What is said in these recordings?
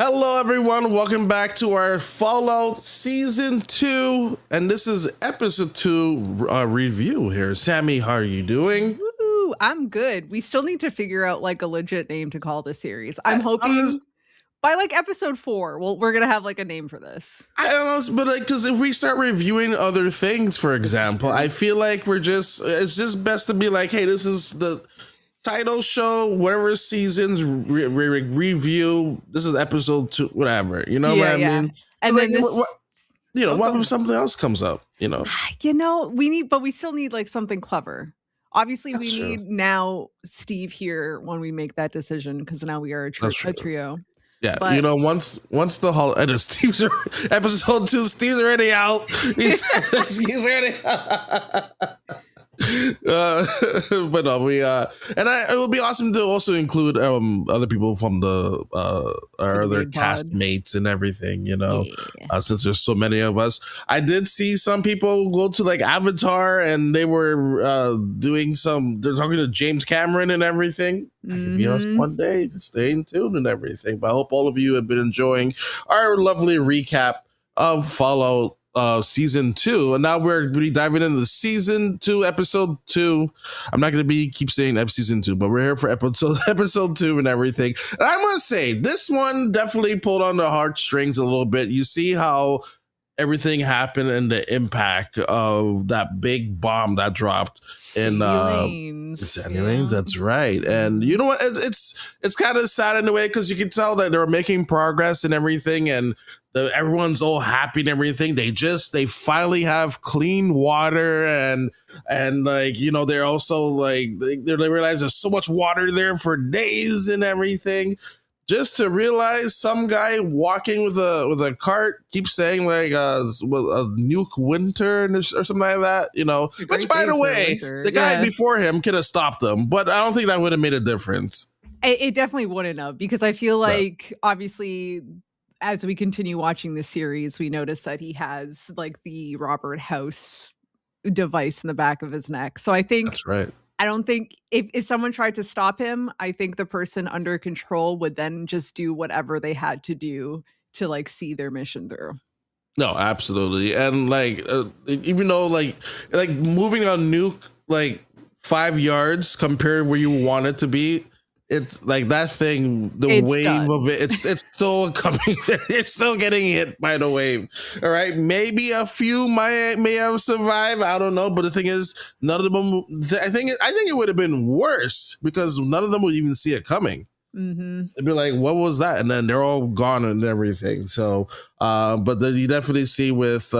Hello, everyone. Welcome back to our Fallout Season 2. And this is Episode 2 review here. Sami, how are you doing? Woo, I'm good. We still need to figure out like a legit name to call the series. I'm hoping by like Episode 4, we're going to have like a name for this. I don't know, but like, because if we start reviewing other things, for example, I feel like it's just best to be like, hey, this is the title show, whatever seasons review. This is Episode 2, whatever. You know what I mean? And like, then what if something else comes up? we still need like something clever. Obviously, That's true. need now Steve here when we make that decision because now we are a trio. Yeah, but, once the Steve's Episode 2, Steve's already out. He's already out. But no, it would be awesome to also include other people from our other castmates and everything, since there's so many of us. I did see some people go to like Avatar and they were they're talking to James Cameron and everything. I could be us one day, staying tuned and everything. But I hope all of you have been enjoying our lovely recap of Fallout Season 2, and now we're going to be diving into the Season 2, Episode 2. I'm not going to keep saying Season 2, but we're here for episode 2 and everything. And I must say, this one definitely pulled on the heartstrings a little bit. You see how everything happened and the impact of that big bomb that dropped in Sandy Lanes. That's right. And you know what? It's kind of sad in a way because you can tell that they're making progress and everything, and everyone's all happy and everything. They finally have clean water and like, they're also like they realize there's so much water there for days and everything. Just to realize some guy walking with a cart keeps saying like a nuke winter or something like that, which by the way, the guy before him could have stopped them, but I don't think that would have made a difference. It definitely wouldn't have, because I feel like obviously as we continue watching the series, we notice that he has like the Robert House device in the back of his neck. So I think that's right. I don't think if someone tried to stop him, I think the person under control would then just do whatever they had to do to like see their mission through. No, absolutely. And like, even though like moving a nuke like 5 yards compared where you want it to be, it's like that thing, it's wave done. Of it, it's still coming. It's still getting hit by the wave. All right, maybe a few may have survived. I don't know, but the thing is, none of them. I think it would have been worse because none of them would even see it coming. Mm-hmm. They'd be like, "What was that?" And then they're all gone and everything. So, but then you definitely see with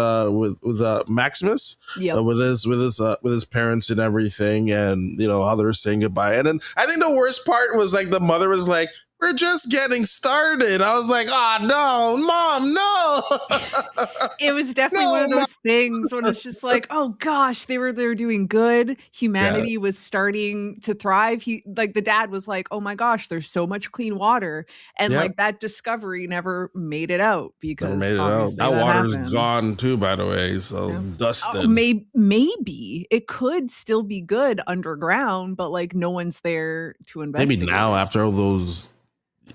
Maximus, with his parents and everything, and how they're saying goodbye. And then I think the worst part was like the mother was like, "We're just getting started." I was like, "Oh no, Mom, no!" It was definitely one of those things when it's just like, "Oh gosh, they were doing good. Humanity was starting to thrive." The dad was like, "Oh my gosh, there's so much clean water," and like that discovery never made it out because that water's gone too, by the way. So dusted. Maybe it could still be good underground, but like no one's there to investigate. Maybe now after all those.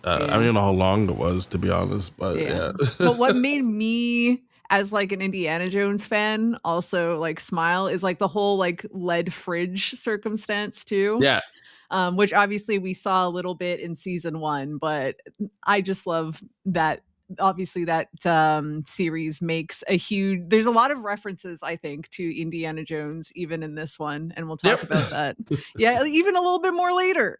I don't know how long it was, to be honest, but yeah. But what made me, as like an Indiana Jones fan, also like smile is like the whole like lead fridge circumstance too. Yeah. Which obviously we saw a little bit in season 1, but I just love that. Obviously that series makes there's a lot of references, I think, to Indiana Jones even in this one, and we'll talk about that even a little bit more later.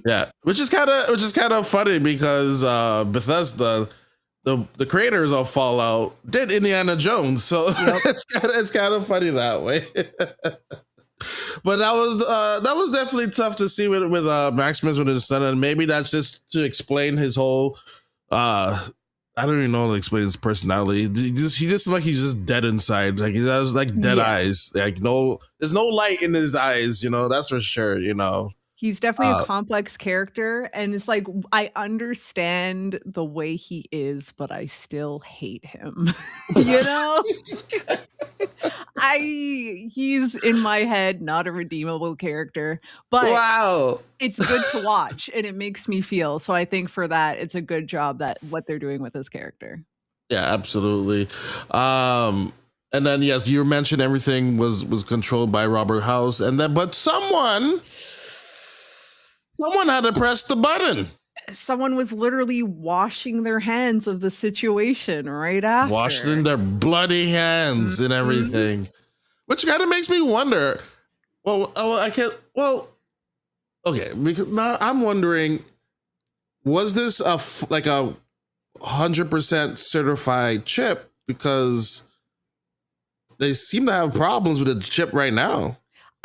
Yeah, which is kind of funny because Bethesda, the creators of Fallout, did Indiana Jones, so it's kind of funny that way. But that was definitely tough to see with Maximus with his son, and maybe that's just to explain his whole I don't even know how to explain his personality. He just like he's just dead inside. Like he has like dead eyes. Like there's no light in his eyes. That's for sure. He's definitely a complex character, and it's like, I understand the way he is, but I still hate him. You know? He's in my head not a redeemable character, but Wow. it's good to watch, and it makes me feel, so I think for that, it's a good job that what they're doing with his character. Yeah, absolutely. And then yes, you mentioned everything was controlled by Robert House, and then but someone had to press the button. Someone was literally washing their hands of the situation right after. Washing their bloody hands and everything. Which kind of makes me wonder. Well, I can't. Well, okay, because now I'm wondering, was this like a 100% certified chip? Because they seem to have problems with the chip right now.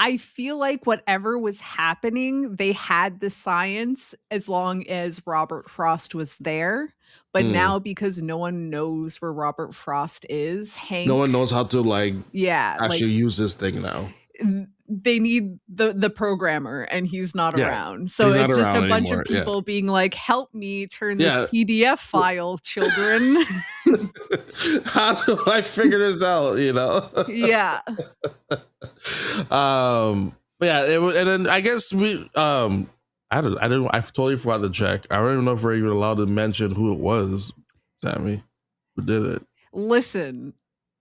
I feel like whatever was happening, they had the science as long as Robert Frost was there. But now, because no one knows where Robert Frost is, Hank, no one knows how to actually use this thing now. They need the programmer, and he's not around. So it's just a bunch of people being like, help me turn this PDF file, children. How do I figure this out? You know? Yeah. Yeah, it was, and then I guess we I totally forgot to check. I don't even know if we're even allowed to mention who it was, Sammy, who did it. Listen,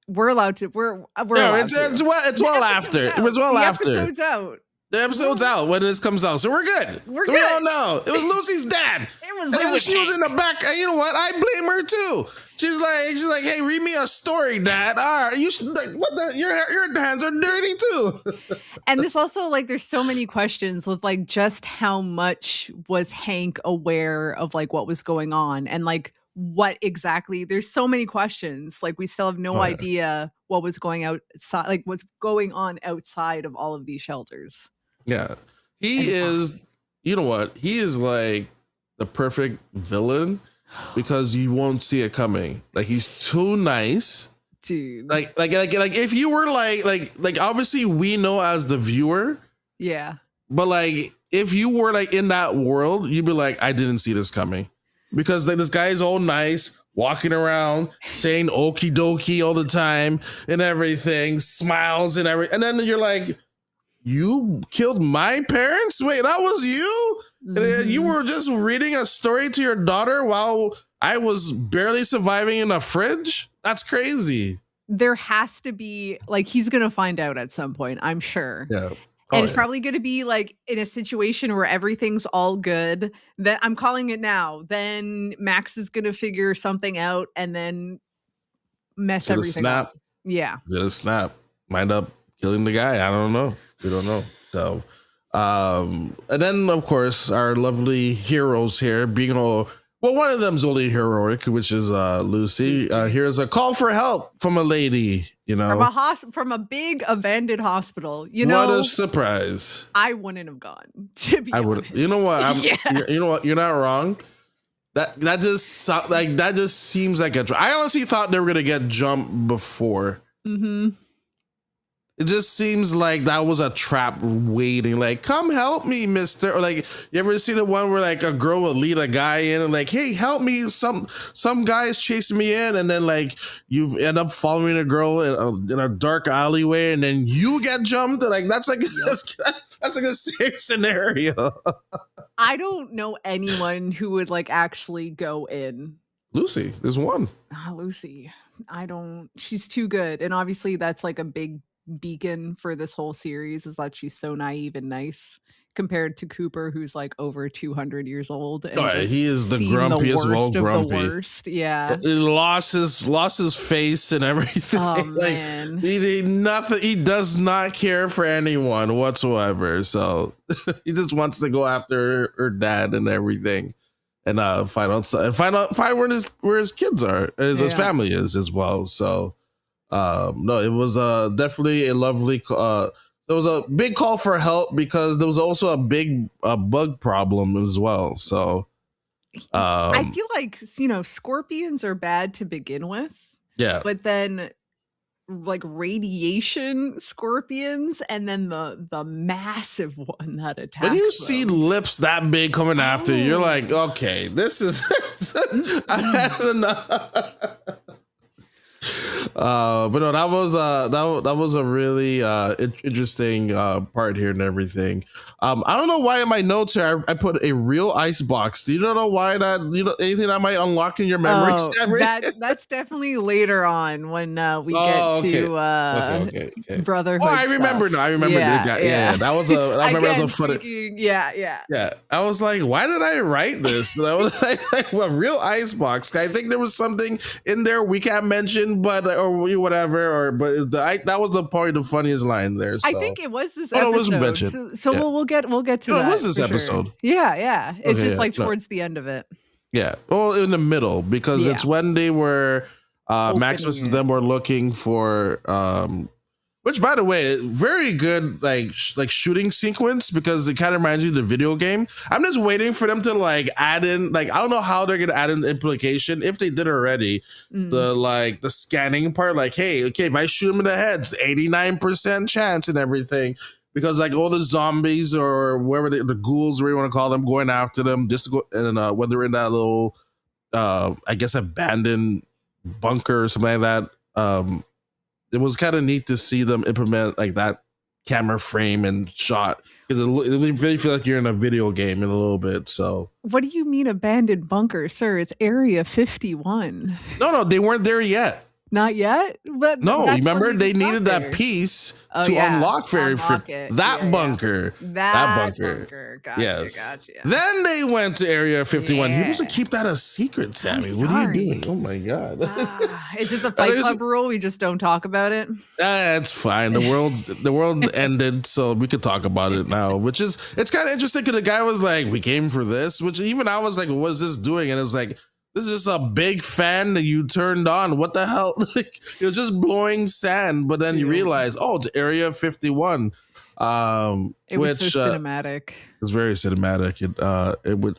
we're allowed to. We're it's well after. It was well after. The episode's out. The episode's out when this comes out, so we're good. We're good. We all know it was Lucy's dad. It was. She was in the back. And you know what? I blame her too. She's like, hey, read me a story, Dad. All right, you should. What the? Your hands are dirty too. And this also, like, there's so many questions with like just how much was Hank aware of like what was going on, and like what exactly. There's so many questions. Like, we still have no idea what was going outside, like what's going on outside of all of these shelters. Yeah, he is. You know what? He is like the perfect villain because you won't see it coming. Like, he's too nice, dude. Like if you were like obviously we know as the viewer, yeah. But like if you were like in that world, you'd be like, I didn't see this coming, because like this guy is all nice, walking around saying okie dokie all the time and everything, smiles and everything, and then you're like, you killed my parents? Wait, that was you? Mm-hmm. You were just reading a story to your daughter while I was barely surviving in a fridge? That's crazy. There has to be, like, he's going to find out at some point, I'm sure. Yeah. And it's probably going to be like in a situation where everything's all good. That I'm calling it now. Then Max is going to figure something out and then mess everything up. Yeah. Did a snap. Wind up killing the guy. I don't know. We don't know. So, and then of course our lovely heroes here being all, well, one of them's only heroic, which is Lucy. Here's a call for help from a lady, you know, from a big abandoned hospital. You know, what a surprise! I wouldn't have gone. To be honest. You know what? You know what? You're not wrong. That just seems like I honestly thought they were gonna get jumped before. Mm-hmm. It just seems like that was a trap waiting, like, come help me, mister. Or like, you ever see the one where like a girl will lead a guy in and like, hey, help me. Some guy's chasing me in. And then like you end up following a girl in a dark alleyway and then you get jumped. Like, that's like a safe scenario. I don't know anyone who would like actually go in. Lucy, there's one. Lucy. She's too good. And obviously that's like a big beacon for this whole series, is that she's so naive and nice compared to Cooper, who's like over 200 years old. And he is the grumpiest of all grumpy. The worst. Yeah, he lost his face and everything. Oh, like, man. He did nothing. He does not care for anyone whatsoever. So he just wants to go after her dad and everything, and find where his kids are, and his family is as well. So. No, it was definitely a lovely. There was a big call for help because there was also a big bug problem as well. So, I feel like scorpions are bad to begin with. Yeah, but then like radiation scorpions, and then the massive one that attacks when you them. see lips that big coming after you, you're like, okay, this is I don't know. But no, that was a really interesting part here and everything. I don't know why in my notes here I put a real ice box. Do you know why that? You know anything that might unlock in your memory? That's definitely later on when we get to brotherhood. Oh, I remember now. I remember. Yeah. That was I remember that was a funny. Yeah. I was like, why did I write this? That was like a real ice box. I think there was something in there we can't mention, but or whatever. That was the point, the funniest line there. So. I think it was this episode. It wasn't mentioned. So we'll get to that. It was this episode. Sure. Yeah. It's just like towards the end of it. Yeah. Well, in the middle, because it's when they were Maximus and them were looking for which, by the way, very good like shooting sequence, because it kind of reminds you of the video game. I'm just waiting for them to like add in, like, I don't know how they're gonna add in the implication, if they did already, the scanning part, like, hey, okay, if I shoot him in the head, it's 89% chance and everything. Because like all the zombies or wherever the ghouls, whatever you want to call them, going after them, just go, and when they're in that little, I guess, abandoned bunker or something like that, it was kind of neat to see them implement like that camera frame and shot, because it really feel like you're in a video game in a little bit. So, what do you mean abandoned bunker, sir? It's Area 51. No, they weren't there yet. Not yet? But no, remember they needed that piece to unlock that bunker. That bunker. Gotcha, gotcha. Then they went to Area 51. You supposed to keep that a secret, Sammy. What are you doing? Oh my God. Is it the Fight Club rule? We just don't talk about it? It's fine. The world ended, so we could talk about it now, which is, it's kind of interesting, because the guy was like, we came for this, which even I was like, what is this doing? And it was like, this is just a big fan that you turned on. What the hell? Like, it was just blowing sand, but then you realize, oh, it's Area 51. It was so cinematic. It was very cinematic.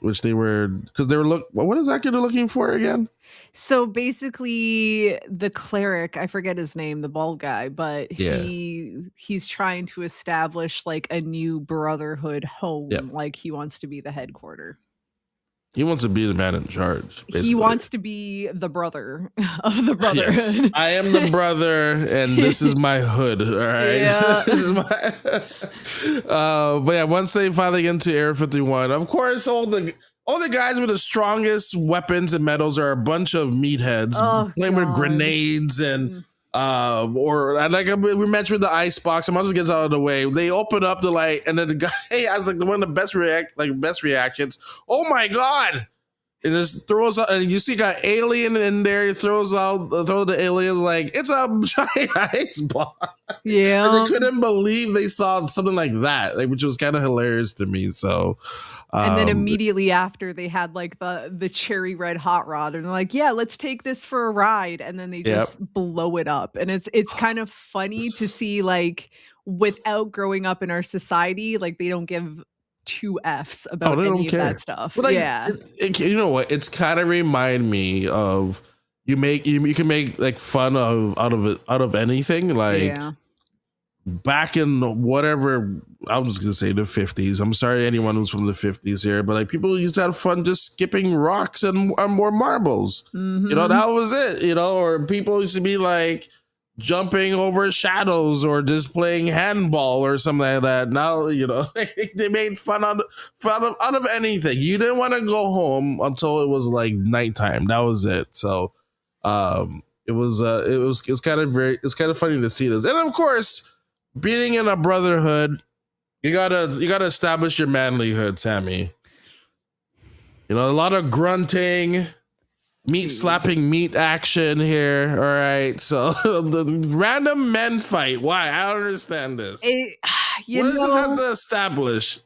Which they were, because they were what exactly they're looking for again? So basically, the cleric, I forget his name, the bald guy, but he's trying to establish like a new brotherhood home. Like he wants to be the headquarter. He wants to be the man in charge. Basically. He wants to be the brother of the brotherhood. Yes, I am the brother, and this is my hood. All right. Yeah. This is my. But yeah, once they finally get into Area 51, of course, all the guys with the strongest weapons and medals are a bunch of meatheads playing with grenades and. Or like we mentioned the ice box. I'm just gets out of the way. They open up the light, and then the guy has like one of the best reactions. Oh my God! And just throws out, and you see got alien in there. He throws the alien like it's a giant ice box. Yeah, and they couldn't believe they saw something like that, like, which was kind of hilarious to me. So, and then immediately after, they had like the cherry red hot rod, and they're like, "Yeah, let's take this for a ride." And then they just blow it up, and it's kind of funny to see, like, without growing up in our society, like they don't give two F's about any of that stuff. Like, you know what? It's kind of remind me of you can make like fun out of anything, like back in whatever, I was just gonna say the 50s. I'm sorry anyone who's from the 50s here, but like people used to have fun just skipping rocks and more marbles. You know, that was it. You know, or people used to be like jumping over shadows or just playing handball or something like that. Now, you know, they made fun out of anything. You didn't want to go home until it was like nighttime. That was it. So it was kind of funny to see this. And of course, being in a brotherhood, you gotta establish your manlyhood, Sammy. You know, a lot of grunting, meat slapping meat action here. All right. So the random men fight. Why? I don't understand this. What does this have to establish?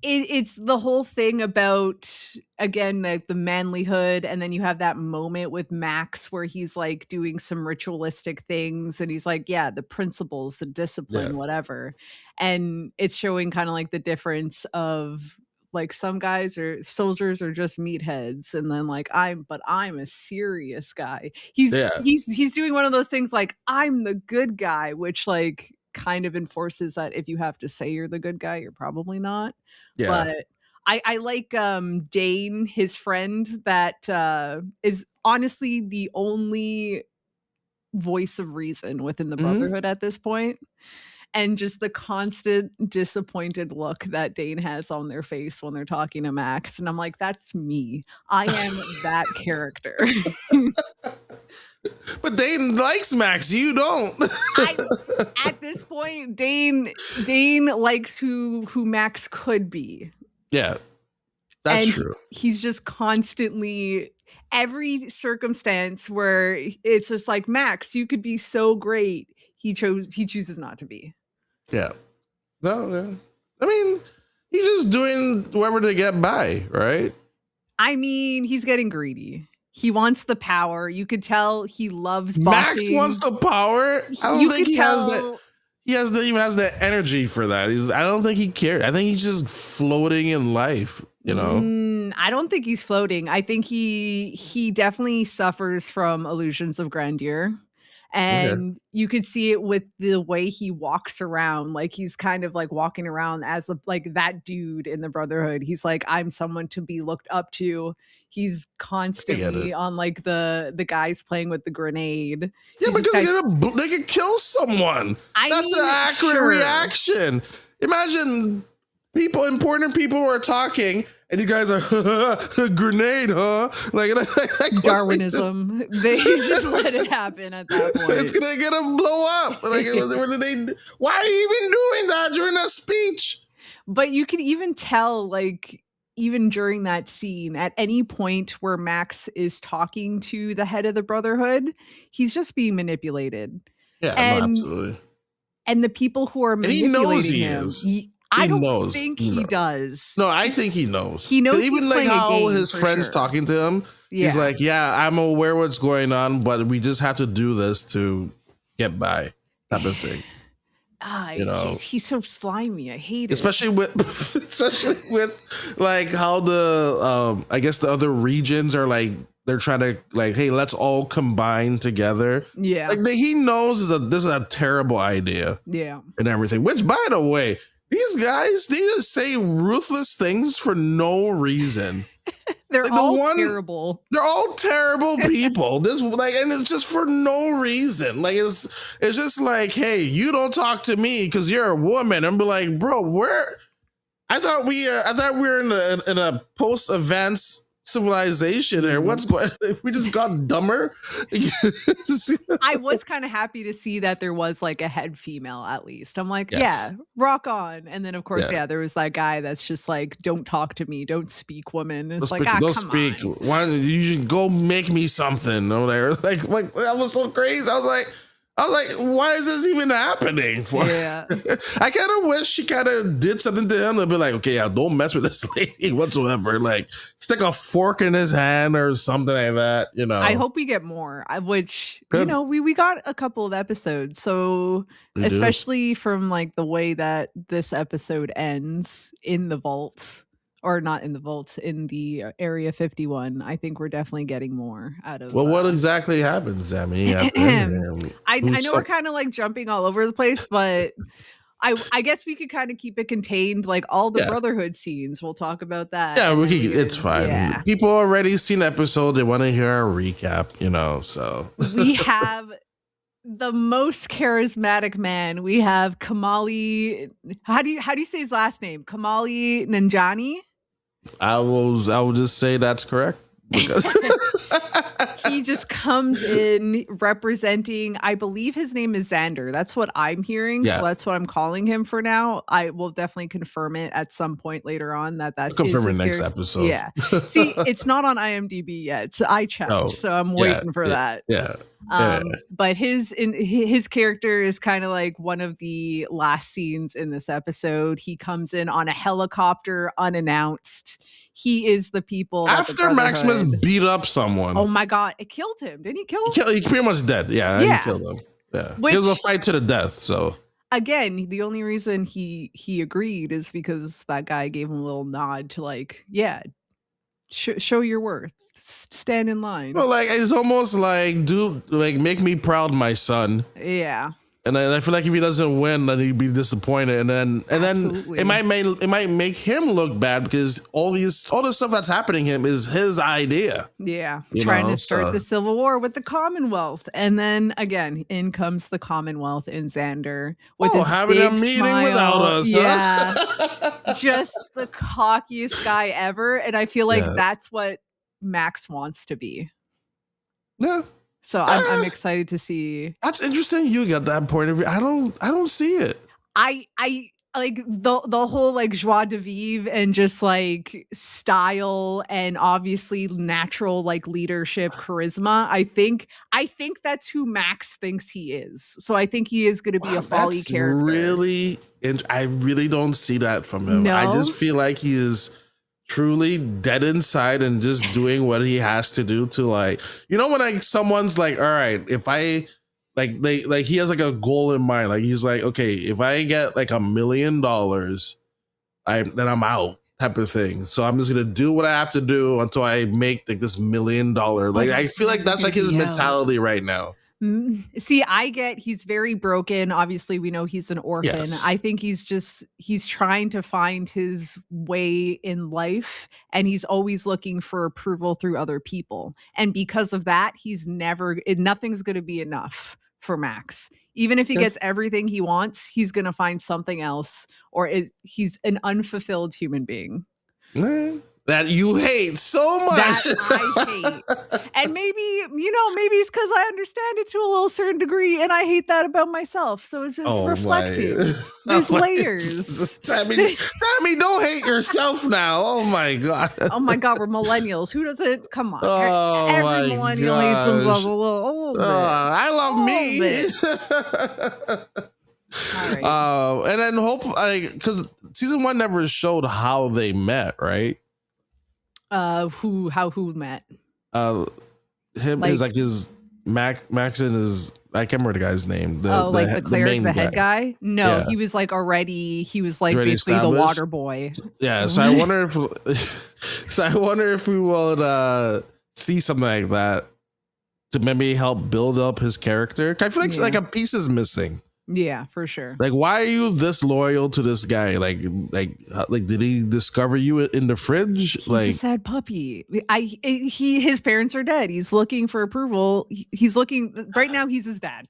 It's the whole thing about, again, the manlyhood. And then you have that moment with Max where he's like doing some ritualistic things. And he's like, yeah, the principles, the discipline, whatever. And it's showing kind of like the difference of like some guys are soldiers are just meatheads, and then like I'm a serious guy. He's doing one of those things like I'm the good guy, which like kind of enforces that if you have to say you're the good guy, you're probably not. Yeah. But I like Dane, his friend, that is honestly the only voice of reason within the Brotherhood at this point. And just the constant disappointed look that Dane has on their face when they're talking to Max. And I'm like, that's me. I am that character. But Dane likes Max. You don't. At this point, Dane likes who Max could be. Yeah, that's true. He's just constantly, every circumstance where it's just like, Max, you could be so great. He chooses not to be. Yeah. No, yeah. I mean, he's just doing whatever to get by, right? I mean, he's getting greedy. He wants the power. You could tell he loves bossing. Max wants the power. I don't think he has that. He even has the energy for that. I don't think he cares. I think he's just floating in life, you know? I don't think he's floating. I think he definitely suffers from illusions of grandeur. And you could see it with the way he walks around. Like he's kind of like walking around as like that dude in the Brotherhood. He's like, I'm someone to be looked up to. He's constantly on like the guys playing with the grenade. Yeah, because they could kill someone. That's an accurate reaction. Imagine important people are talking and you guys are a grenade, huh? Like Darwinism. They just let it happen at that point. It's gonna get them blow up. Like, why are you even doing that during that speech? But you can even tell, like, even during that scene, at any point where Max is talking to the head of the Brotherhood, he's just being manipulated. Yeah, absolutely. And the people who are manipulating him, I don't think he does. No, I think he knows. He knows. Even like how his friends talking to him, he's like, yeah, I'm aware what's going on, but we just have to do this to get by, type of thing. You know, he's so slimy. I hate it. Especially with like how the I guess the other regions are like, they're trying to like, hey, let's all combine together. Yeah. Like he knows this is a terrible idea. Yeah. And everything. Which, by the way, these guys, they just say ruthless things for no reason. They're all terrible. They're all terrible people. And it's just for no reason. Like it's just like, hey, you don't talk to me because you're a woman. And be like, bro, I thought we were in a post-events civilization here. What's going? We just got dumber. I was kind of happy to see that there was like a head female at least. I'm like, yeah, rock on. And then of course, there was that guy that's just like, don't talk to me, don't speak, woman. It's like, don't speak. Why don't you go make me something over there? Like that was so crazy. I was like, why is this even happening? Yeah. I kind of wish she kind of did something to him to be like, okay, don't mess with this lady whatsoever. Like, stick a fork in his hand or something like that, you know. I hope we get more, which, you know, we got a couple of episodes. So, especially from like the way that this episode ends in the vault. Or not in the vault, in the Area 51. I think we're definitely getting more out of. Well, what exactly happens, Sami? I know we're kind of like jumping all over the place, but I guess we could kind of keep it contained. Like all the Brotherhood scenes, we'll talk about that. Yeah, it's fine. Yeah. People already seen the episode. They want to hear a recap, you know. So we have the most charismatic man. We have Kamali. How do you say his last name? Kamali Nanjiani. I will just say that's correct. He just comes in representing, I believe his name is Xander. That's what I'm hearing. Yeah. So that's what I'm calling him for now. I will definitely confirm it at some point later on that's confirm it next episode. Yeah. See, it's not on IMDb yet. So I checked. So I'm waiting for that. Yeah. But his character is kind of like one of the last scenes in this episode. He comes in on a helicopter unannounced. He is the people after Maximus beat up someone. Oh my god, it killed him. Didn't he kill him? He's pretty much dead. Yeah, he killed him. Yeah, it was a fight to the death. So again, the only reason he agreed is because that guy gave him a little nod to like, yeah, show your worth, stand in line. Well, like it's almost like, dude, like make me proud, my son. Yeah. And I feel like if he doesn't win, then he'd be disappointed, and then it might make him look bad because all the stuff that's happening to him is his idea. Yeah, trying to start the Civil War with the Commonwealth, and then again, in comes the Commonwealth in Xander with having a meeting smile. without us. Yeah, Huh? just the cockiest guy ever, and I feel like that's what Max wants to be. Yeah. So I'm excited to see. That's interesting. You got that point of view. I don't see it. I like the whole like joie de vivre and just like style and obviously natural like leadership charisma. I think that's who Max thinks he is. So I think he is going to be a folly character. Really, I really don't see that from him. No? I just feel like he is truly dead inside and just doing what he has to do to like, when like someone's like, all right, if I like he has like a goal in mind, like he's like, okay, if I get like $1 million, then I'm out type of thing. So I'm just gonna do what I have to do until I make like this $1 million. Like I feel like that's like his mentality right now. See, he's very broken. Obviously, we know he's an orphan. Yes. I think he's trying to find his way in life, and he's always looking for approval through other people. And because of that, nothing's going to be enough for Max. Even if he gets everything he wants, he's going to find something else, or he's an unfulfilled human being. That you hate so much. That I hate. And maybe it's because I understand it to a little certain degree, and I hate that about myself. So it's just reflecting. There's layers. Sammy, don't hate yourself now. Oh my God. Oh my God, we're millennials. Who doesn't? Come on. Every millennial hates themselves a little bit. I love me. All right. And then because season 1 never showed how they met, right? Who met? His Max and his, I can't remember the guy's name. The cleric, the head guy. No, he was like basically the water boy. Yeah, so I wonder if we would see something like that to maybe help build up his character. I feel like a piece is missing. Yeah, for sure. Like, why are you this loyal to this guy? Like, did he discover you in the fridge? He's a sad puppy. His parents are dead. He's looking for approval. He's looking right now. He's his dad.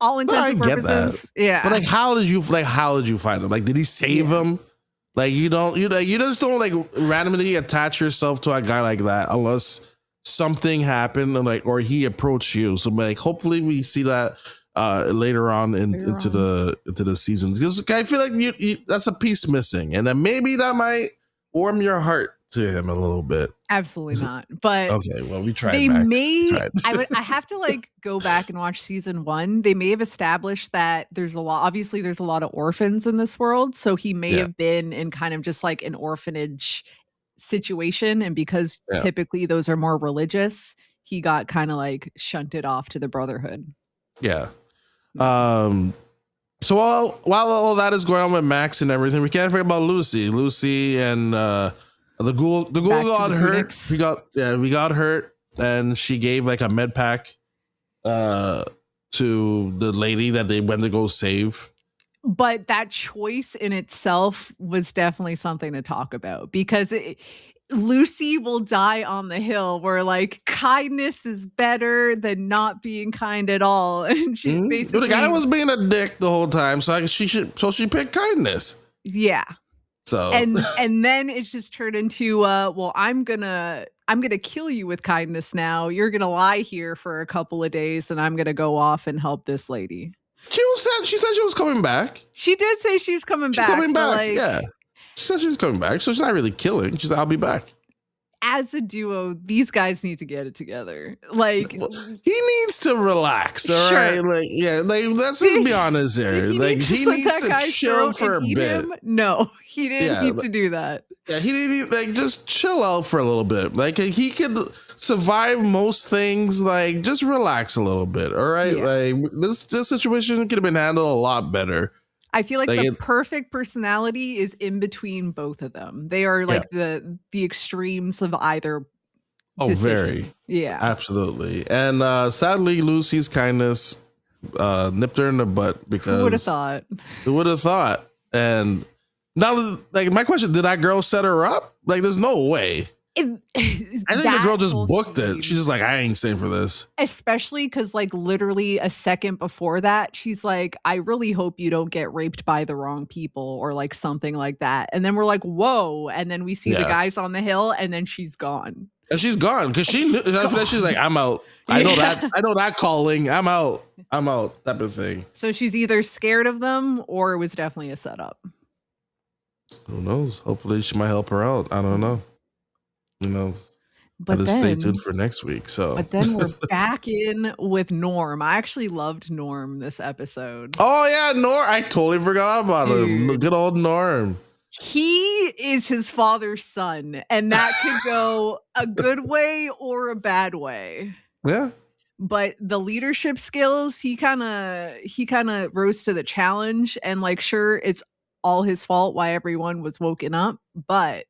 All intents and purposes. Yeah. But how did you find him? Like, did he save him? Like, you just don't like randomly attach yourself to a guy like that unless something happened and or he approached you. So like, hopefully we see that later on into the season, because I feel like you that's a piece missing, and then maybe that might warm your heart to him a little bit. Absolutely not. But okay, well, we tried. I have to go back and watch season 1. They may have established that there's a lot of orphans in this world, so he may have been in kind of just like an orphanage situation, and because typically those are more religious, he got kind of like shunted off to the Brotherhood. Yeah. So while all that is going on with Max and everything, we can't forget about Lucy and the ghoul got hurt. We got hurt, and she gave like a med pack to the lady that they went to go save. But that choice in itself was definitely something to talk about, because Lucy will die on the hill where like kindness is better than not being kind at all. And she basically, the guy was being a dick the whole time. So she picked kindness. Yeah. So and then it's just turned into well, I'm gonna kill you with kindness now. You're gonna lie here for a couple of days, and I'm gonna go off and help this lady. She said she was coming back. She did say she was coming back. Coming back, yeah. She said she's coming back, so she's not really killing. She said, I'll be back. As a duo, these guys need to get it together. Like, he needs to relax, all right? Let's just be honest here. He needs to chill for a bit. No, he didn't need to do that. Yeah, he didn't just chill out for a little bit. Like, he could survive most things. Like, just relax a little bit, all right? Yeah. Like, this situation could have been handled a lot better. I feel like the perfect personality is in between both of them. They are like the extremes of either decision. Very. Yeah. Absolutely. And sadly, Lucy's kindness nipped her in the butt because who would have thought? Who would have thought? And now, like, my question, did that girl set her up? Like, there's no way. I think the girl just booked it. She's just like, I ain't staying for this. Especially because, like, literally a second before that, she's like, I really hope you don't get raped by the wrong people or like something like that. And then we're like, whoa. And then we see the guys on the hill, and then she's gone. And she's gone because she's like, I'm out. I know that calling. I'm out. Type of thing. So she's either scared of them or it was definitely a setup. Who knows? Hopefully she might help her out. I don't know. Who knows? But then, stay tuned for next week. But then we're back in with Norm. I actually loved Norm this episode. Oh yeah, Norm. I totally forgot about him. Good old Norm. He is his father's son, and that could go a good way or a bad way. Yeah. But the leadership skills, he kind of rose to the challenge, and like, sure, it's all his fault why everyone was woken up, but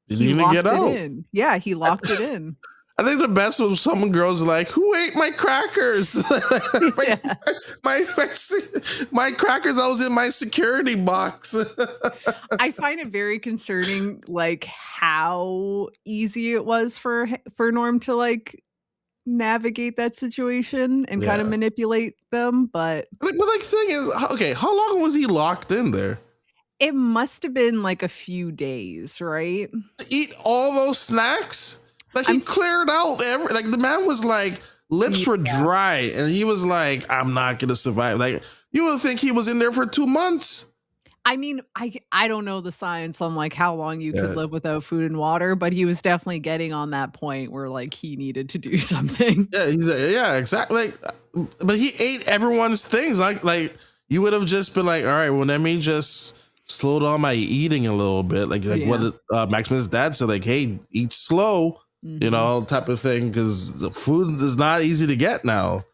he locked it in. Yeah, he locked it in. I think the best was some girls like, who ate my crackers? my crackers, I was in my security box. I find it very concerning, like, how easy it was for Norm to like navigate that situation and kind of manipulate them. But the thing is, okay, how long was he locked in there? It must have been like a few days, right? To eat all those snacks? Like, he cleared out the man was like, lips were dry, and he was like, I'm not gonna survive. Like, you would think he was in there for 2 months. I mean, I don't know the science on like how long you could live without food and water, but he was definitely getting on that point where like he needed to do something. Yeah, he's like, yeah, exactly. Like, but he ate everyone's things. Like you would have just been like, all right, well, let me just slow down my eating a little bit. Like what Maximus' dad said, like, hey, eat slow, you know, type of thing, because the food is not easy to get now.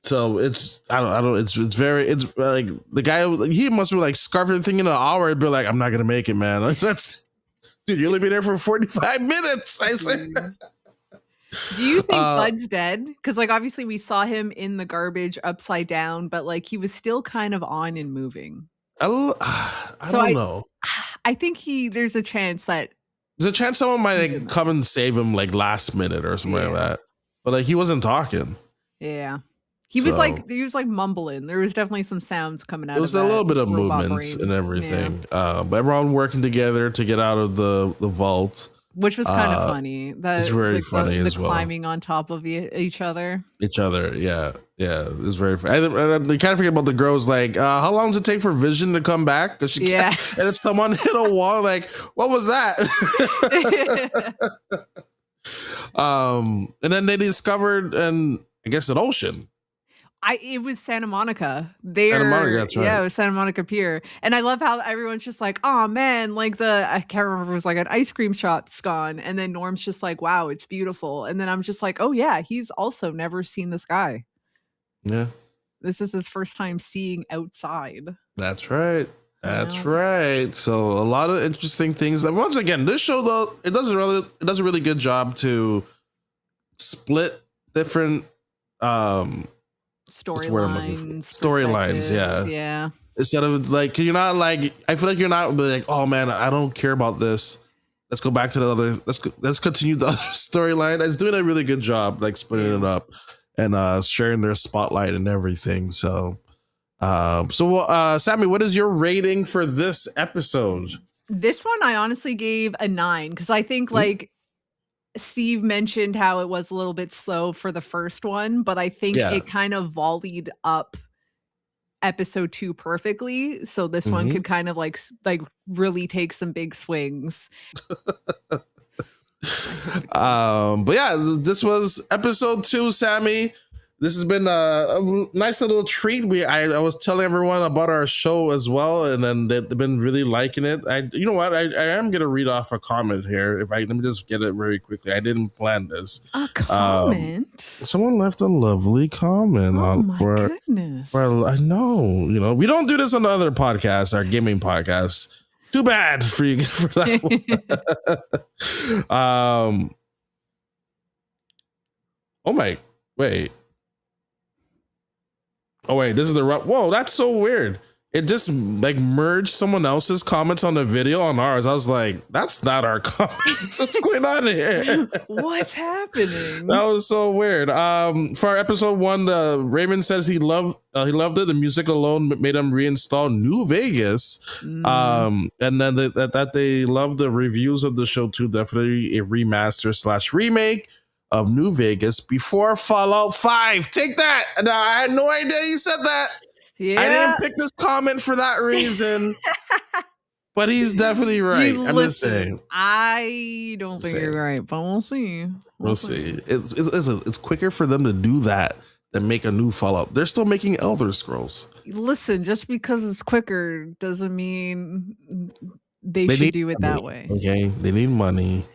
So it's it's like the guy, he must be like scarf everything in an hour and be like, I'm not gonna make it, man. Like, that's, dude, you only be there for 45 minutes. I say. Do you think Bud's dead? Because like obviously we saw him in the garbage upside down, but like he was still kind of on and moving. I don't know. I think there's a chance someone might like come and save him like last minute or something like that. But like he wasn't talking. Yeah. He was like mumbling. There was definitely some sounds coming out. It was a little bit of movements and everything. But everyone working together to get out of the vault, which was kind of funny. It's very funny as well. Climbing on top of each other. Yeah. It's very funny. I kind of forget about the girls. Like, how long does it take for Vision to come back? Because and if someone hit a wall, like, what was that? And then they discovered, I guess, an ocean. It was Santa Monica. Santa Monica, that's right. Yeah, it was Santa Monica Pier. And I love how everyone's just like, oh man, like I can't remember if it was like an ice cream shop's gone. And then Norm's just like, wow, it's beautiful. And then I'm just like, oh yeah, he's also never seen the sky. Yeah. This is his first time seeing outside. That's right. That's right. So a lot of interesting things. And once again, this show though, it does a really good job to split different storylines, yeah. Instead of like, you're not like, I feel like you're not like, oh man, I don't care about this. Let's go back to the other. Let's continue the other storyline. It's doing a really good job, like splitting it up and sharing their spotlight and everything. So, Sami, what is your rating for this episode? This one, I honestly gave a 9 because I think like Steve mentioned how it was a little bit slow for the first one, but I think it kind of volleyed up episode 2 perfectly. So this one could kind of like really take some big swings. But yeah, this was episode 2, Sami. this has been a nice little treat. I was telling everyone about our show as well, and then they've been really liking it. You know what? I am gonna read off a comment here. Let me just get it very quickly. I didn't plan this. A comment? Someone left a lovely comment goodness. I know, we don't do this on the other podcasts, our gaming podcasts. Too bad for you for that one. Wait. Oh wait, this is the whoa, that's so weird. It just like merged someone else's comments on the video on ours. I was like, that's not our comments. What's going on here? What's happening? That was so weird. For our episode 1, Raymond says he loved it. The music alone made him reinstall New Vegas. And then that they love the reviews of the show too. Definitely a remaster/remake of New Vegas before Fallout 5. Take that. Now, I had no idea you said that. Yeah. I didn't pick this comment for that reason. But he's definitely right. I'm just saying. I don't think you're right, but we'll see. We'll see. It's quicker for them to do that than make a new Fallout. They're still making Elder Scrolls. Listen, just because it's quicker doesn't mean they should do it that way. Okay, they need money.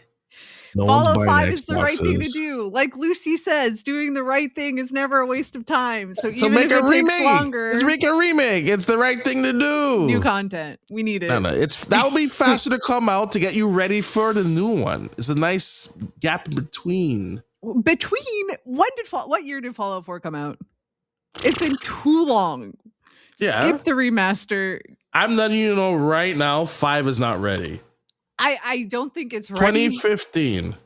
Fallout 5 is the right thing to do. Like Lucy says, doing the right thing is never a waste of time. So even make if it a remake. Takes longer, let's make a remake. It's the right thing to do. New content. We need it. No, that will be faster to come out to get you ready for the new one. It's a nice gap in between. What year did Fallout 4 come out? It's been too long. Yeah. Skip the remaster. I'm letting you know right now, 5 is not ready. I don't think it's ready. 2015.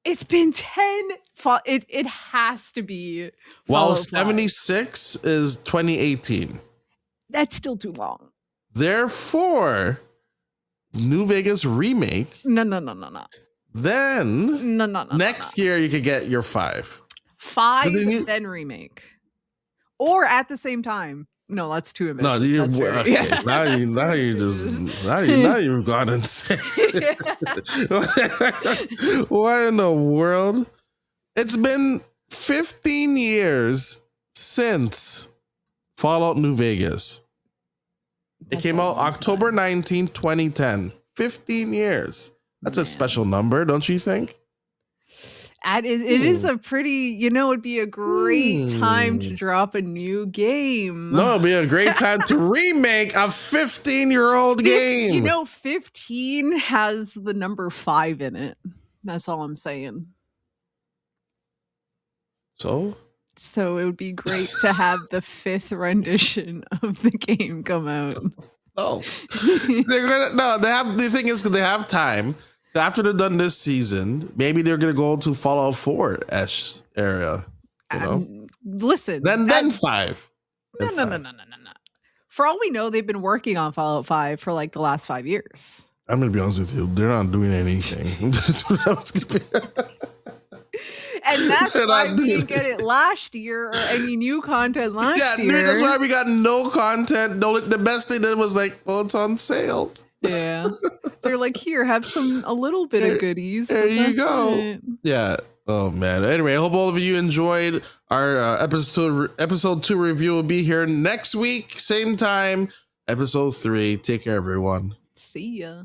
It's been 10. It has to be. While 76 is 2018. That's still too long. Therefore, New Vegas remake. No. Then next year you could get your 5. 5, then remake. Or at the same time. No, that's too ambitious. No, okay. Yeah. Now you've gone insane. What in the world? It's been 15 years since Fallout New Vegas. It came out October 19, 2010. 15 years. That's a special number, don't you think? It is a pretty, it'd be a great time to drop a new game. No, it'd be a great time to remake a 15-year-old game. 15 has the number 5 in it. That's all I'm saying. So it would be great to have the 5th rendition of the game come out. Oh, the thing is, they have time. After they're done this season, maybe they're gonna go to Fallout 4-ish area. Listen, then 5. No. For all we know, they've been working on Fallout 5 for like the last 5 years. I'm gonna be honest with you; they're not doing anything. And that's why we didn't get it last year or any new content last year. Yeah, that's why we got no content. The best thing that was like, well, it's on sale. Yeah, they're like, here, have a little bit of goodies. There you go. It. Yeah. Oh man. Anyway, I hope all of you enjoyed our episode 2 review. Will be here next week, same time. Episode 3. Take care, everyone. See ya.